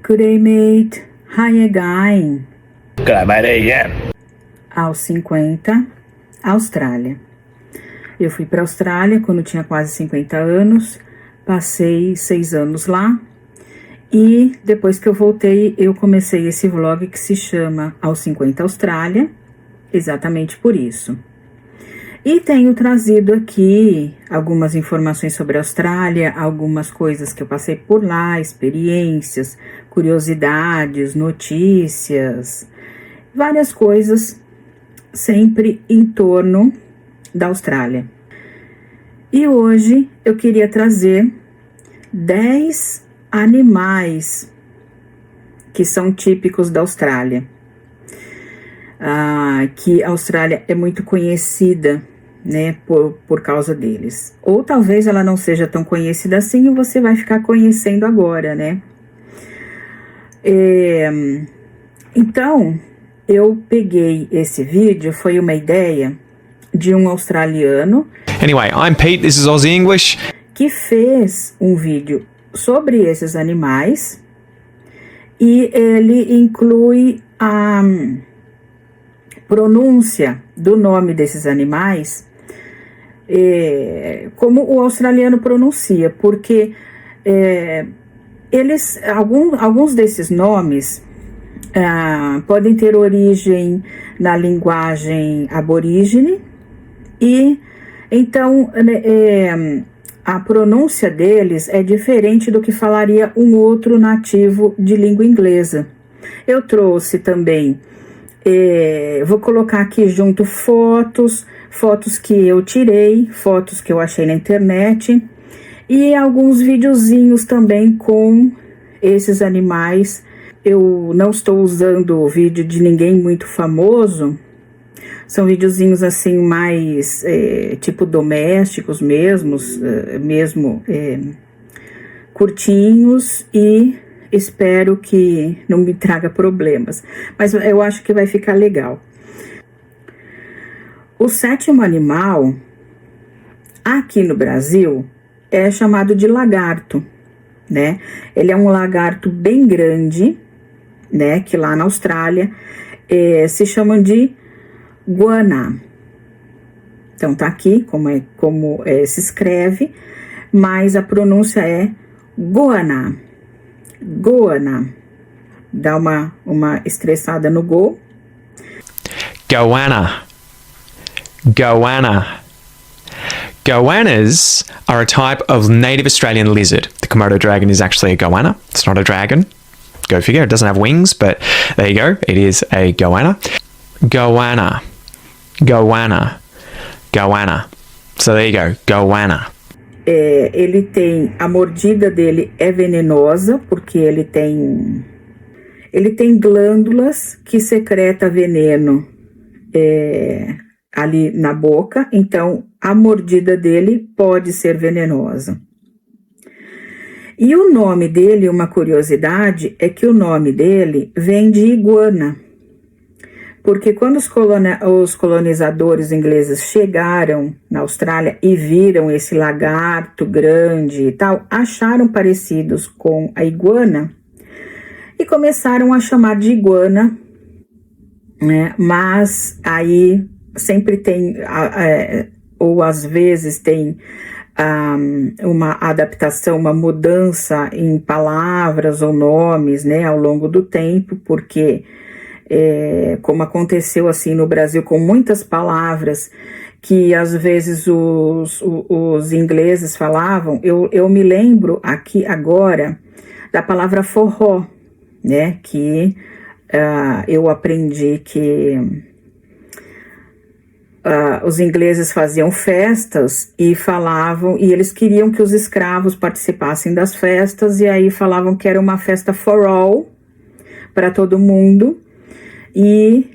Good day, mate. Hi again. Good mate again. Aos 50, Austrália. Eu fui para a Austrália quando tinha quase 50 anos, passei 6 anos lá e depois que eu voltei eu comecei esse vlog que se chama Aos 50 Austrália, exatamente por isso. E tenho trazido aqui algumas informações sobre a Austrália, algumas coisas que eu passei por lá, experiências, curiosidades, notícias, várias coisas sempre em torno da Austrália. E hoje eu queria trazer 10 animais que são típicos da Austrália. Que a Austrália é muito conhecida, né, por causa deles. Ou talvez ela não seja tão conhecida assim e você vai ficar conhecendo agora, né? Então, eu peguei esse vídeo, foi uma ideia de um australiano. Anyway, I'm Pete, this is Aussie English. Que fez um vídeo sobre esses animais e ele inclui a pronúncia do nome desses animais como o australiano pronuncia, porque alguns desses nomes podem ter origem na linguagem aborígene e então a pronúncia deles é diferente do que falaria um outro nativo de língua inglesa. Eu trouxe também, vou colocar aqui junto fotos que eu tirei, fotos que eu achei na internet e alguns videozinhos também com esses animais. Eu não estou usando o vídeo de ninguém muito famoso, são videozinhos assim mais tipo domésticos mesmo curtinhos e espero que não me traga problemas, mas eu acho que vai ficar legal. O 7º animal aqui no Brasil é chamado de lagarto, né? Ele é um lagarto bem grande, né? Que lá na Austrália se chamam de guana. Então tá aqui como se escreve, mas a pronúncia é goana. Goana. Dá uma estressada no go. Goanna. Goanna. Goannas are a type of native Australian lizard. The Komodo dragon is actually a goanna. It's not a dragon. Go figure. It doesn't have wings, but there you go. It is a goanna. Goanna. Goanna. Goanna. So there you go. Goanna. Ele tem, a mordida dele é venenosa, porque ele tem glândulas que secreta veneno ali na boca, então a mordida dele pode ser venenosa. E o nome dele, uma curiosidade, é que o nome dele vem de iguana, porque quando os colonizadores ingleses chegaram na Austrália e viram esse lagarto grande e tal, acharam parecidos com a iguana e começaram a chamar de iguana, né? Mas aí sempre tem, ou às vezes tem uma adaptação, uma mudança em palavras ou nomes, né, ao longo do tempo, porque como aconteceu assim no Brasil com muitas palavras que às vezes os ingleses falavam, eu me lembro aqui agora da palavra forró, né, que eu aprendi que os ingleses faziam festas e falavam, e eles queriam que os escravos participassem das festas, e aí falavam que era uma festa for all, para todo mundo, e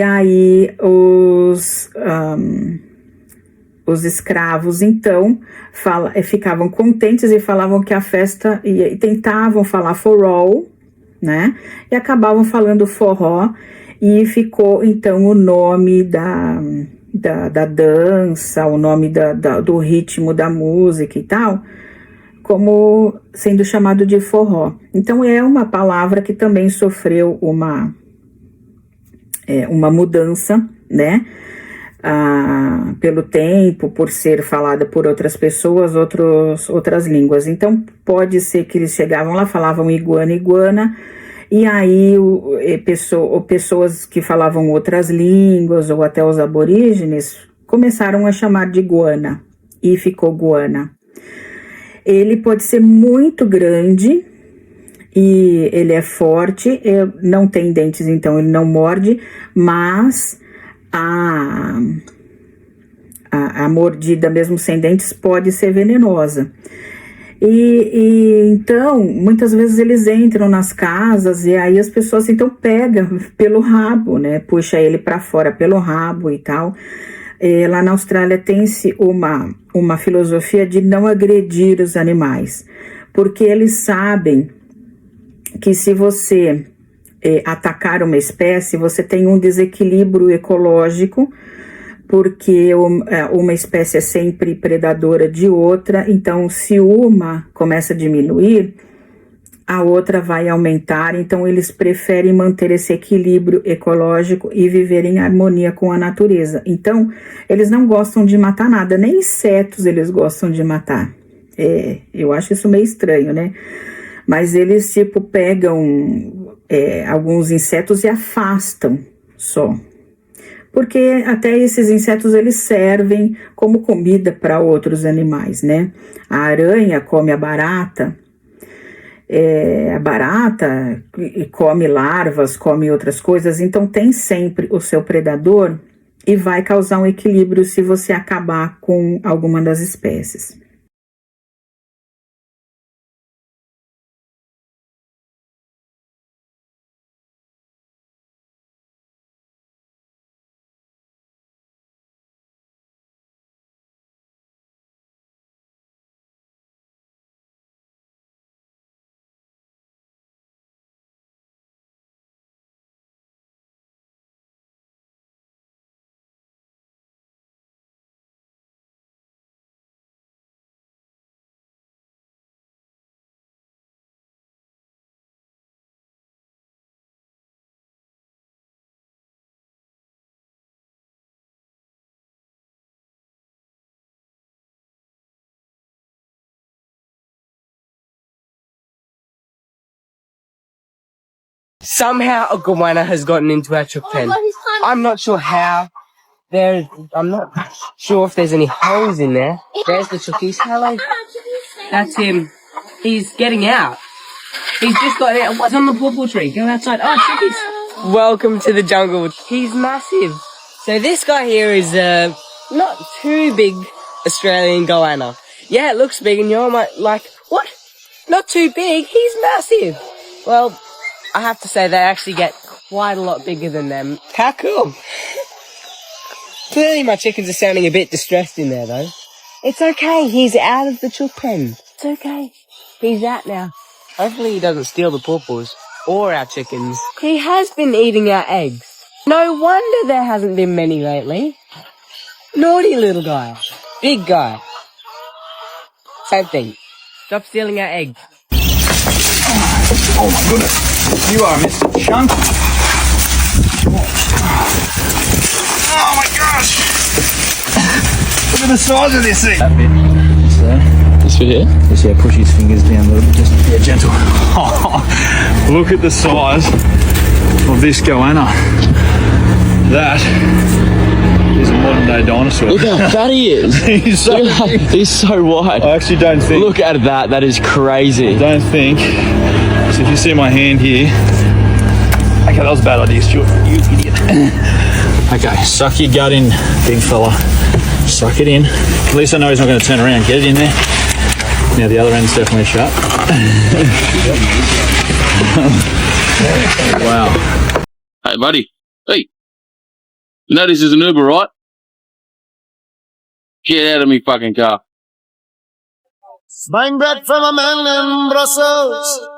aí os escravos então ficavam contentes e falavam que a festa, e tentavam falar for all, né, e acabavam falando forró, e ficou então o nome da dança, o nome do ritmo da música e tal, como sendo chamado de forró. Então é uma palavra que também sofreu uma mudança, né? Pelo tempo, por ser falada por outras pessoas, outras línguas. Então pode ser que eles chegavam lá, falavam iguana, iguana, e aí pessoas que falavam outras línguas, ou até os aborígenes, começaram a chamar de iguana, e ficou guana. Ele pode ser muito grande, e ele é forte, não tem dentes, então ele não morde, mas a mordida, mesmo sem dentes, pode ser venenosa. E então, muitas vezes eles entram nas casas e aí as pessoas então pegam pelo rabo, né? Puxa ele para fora pelo rabo e tal. Lá na Austrália tem-se uma filosofia de não agredir os animais, porque eles sabem que se você atacar uma espécie, você tem um desequilíbrio ecológico, porque uma espécie é sempre predadora de outra, então se uma começa a diminuir, a outra vai aumentar, então eles preferem manter esse equilíbrio ecológico e viver em harmonia com a natureza. Então, eles não gostam de matar nada, nem insetos eles gostam de matar. Eu acho isso meio estranho, né? Mas eles, pegam alguns insetos e afastam só. Porque até esses insetos, eles servem como comida para outros animais, né? A aranha come a barata come larvas, come outras coisas, então tem sempre o seu predador e vai causar um equilíbrio se você acabar com alguma das espécies. Somehow a goanna has gotten into our chook pen. I'm not sure how. I'm not sure if there's any holes in there. There's the chookies. Hello. That's him. He's getting out. He's just got out. What's on the pawpaw tree? Go outside. Oh, chookies. Welcome to the jungle. He's massive. So this guy here is not too big Australian goanna. Yeah, it looks big and you're like, what? Not too big? He's massive. Well, I have to say they actually get quite a lot bigger than them. How cool. Clearly my chickens are sounding a bit distressed in there though. It's okay, he's out of the chook pen. It's okay. He's out now. Hopefully he doesn't steal the pawpaws or our chickens. He has been eating our eggs. No wonder there hasn't been many lately. Naughty little guy. Big guy. Same thing. Stop stealing our eggs. Oh my goodness. You are Mr. Chunky. Oh my gosh. Look at the size of this thing. That bit. This bit here? Just push his fingers down a little bit. Just gentle. Look at the size of this goanna. That is a modern day dinosaur. Look how fat he is. He's so big. He's so wide. I actually don't think. Look at that. That is crazy. I don't think. So if you see my hand here. Okay, that was a bad idea, Stuart. You idiot. Okay, suck your gut in, big fella. Suck it in. At least I know he's not going to turn around. Get it in there. Now the other end's definitely shut. Wow. Hey, buddy. Hey. You know this is an Uber, right? Get out of me fucking car. Buying bread from a man in Brussels.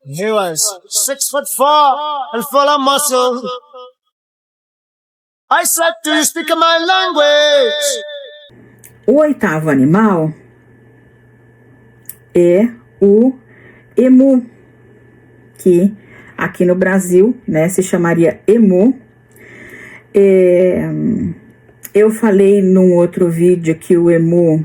He was 6'4" and full of muscle. I said, do you speak my language? O oitavo animal é o emu, que aqui no Brasil, né, se chamaria emu. Eu falei num outro vídeo que o emu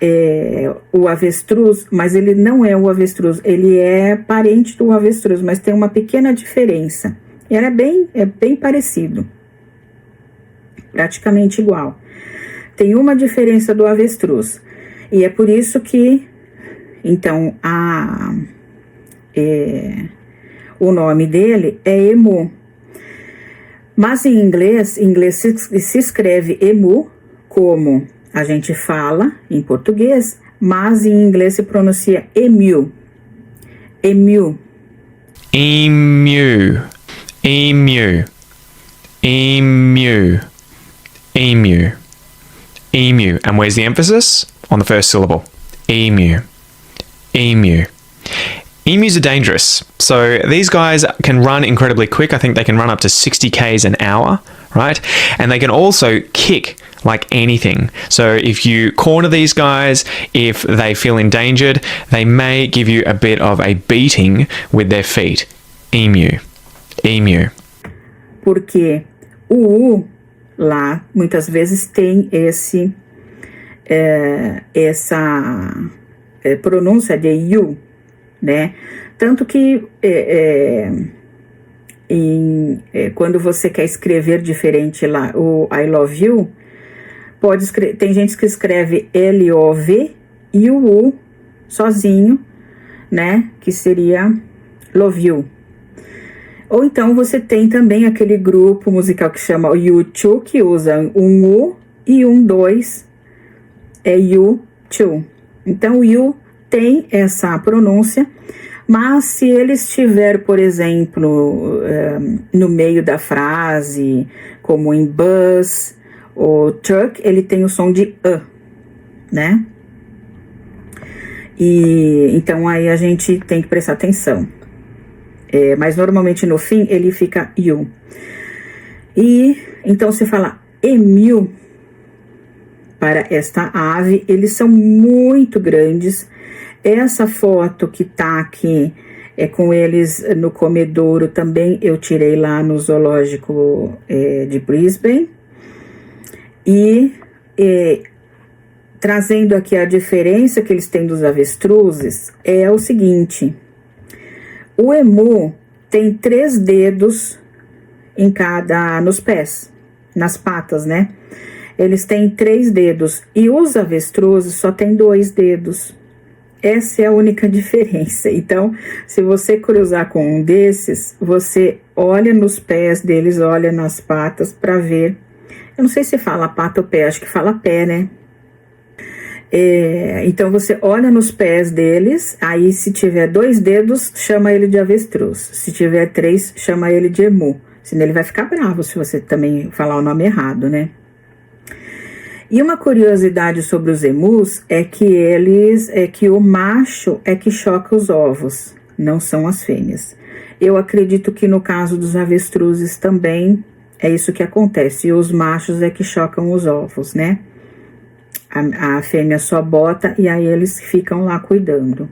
é o avestruz, mas ele não é o avestruz, ele é parente do avestruz, mas tem uma pequena diferença. E é bem parecido, praticamente igual. Tem uma diferença do avestruz, e é por isso que, então, o nome dele é emu. Mas em inglês se escreve emu como a gente fala em português, mas em inglês se pronuncia emu. Emu. Emu. Emu. Emu. Emu. Emu. And where's the emphasis? On the first syllable. Emu. Emu. Emus are dangerous. So these guys can run incredibly quick. I think they can run up to 60 k's an hour, right? And they can also kick like anything. So if you corner these guys, if they feel endangered, they may give you a bit of a beating with their feet. Emu. Emu. Porque o U lá muitas vezes tem essa pronúncia de you, né? Tanto que quando você quer escrever diferente lá o I love you, tem gente que escreve L-O-V e o U sozinho, né? Que seria love you. Ou então você tem também aquele grupo musical que chama o U2, que usa um U e um 2, é U2. Então o U tem essa pronúncia, mas se ele estiver, por exemplo, no meio da frase, como em bus ou truck, ele tem o som de né? E então aí a gente tem que prestar atenção. Mas normalmente no fim ele fica you. E então se fala emu para esta ave, eles são muito grandes. Essa foto que tá aqui é com eles no comedouro também, eu tirei lá no zoológico de Brisbane. E trazendo aqui a diferença que eles têm dos avestruzes, é o seguinte: o emu tem 3 dedos nos pés, nas patas, né? Eles têm 3 dedos e os avestruzes só têm 2 dedos. Essa é a única diferença. Então, se você cruzar com um desses, você olha nos pés deles, olha nas patas para ver. Eu não sei se fala pata ou pé, acho que fala pé, né? Então, você olha nos pés deles, aí se tiver 2 dedos, chama ele de avestruz. Se tiver 3, chama ele de emu. Senão ele vai ficar bravo se você também falar o nome errado, né? E uma curiosidade sobre os emus é que o macho é que choca os ovos, não são as fêmeas. Eu acredito que no caso dos avestruzes também é isso que acontece. E os machos é que chocam os ovos, né? A fêmea só bota e aí eles ficam lá cuidando.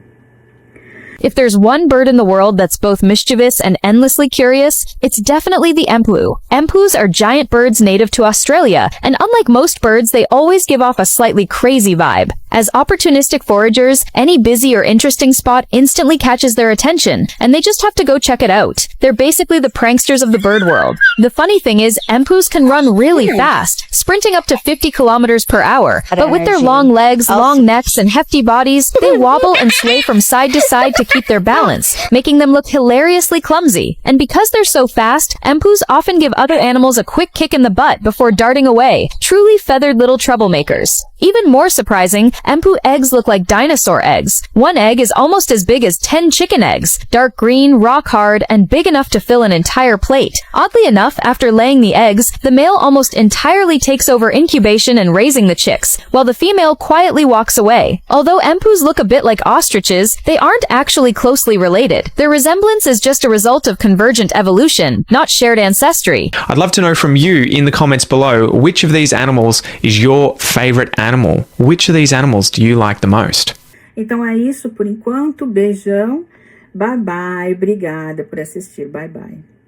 If there's one bird in the world that's both mischievous and endlessly curious, it's definitely the empu. Empus are giant birds native to Australia, and unlike most birds, they always give off a slightly crazy vibe. As opportunistic foragers, any busy or interesting spot instantly catches their attention, and they just have to go check it out. They're basically the pranksters of the bird world. The funny thing is, empus can run really fast, sprinting up to 50 kilometers per hour, but with their long legs, long necks, and hefty bodies, they wobble and sway from side to side to keep their balance, making them look hilariously clumsy. And because they're so fast, empus often give other animals a quick kick in the butt before darting away. Truly feathered little troublemakers. Even more surprising, empu eggs look like dinosaur eggs. One egg is almost as big as 10 chicken eggs, dark green, rock hard, and big enough to fill an entire plate. Oddly enough, after laying the eggs, the male almost entirely takes over incubation and raising the chicks, while the female quietly walks away. Although empus look a bit like ostriches, they aren't actually closely related. Their resemblance is just a result of convergent evolution, not shared ancestry. I'd love to know from you in the comments below, which of these animals is your favorite animal? Which of these animals do you like the most? Então é isso por enquanto. Beijão. Bye bye. Obrigada por assistir. Bye bye.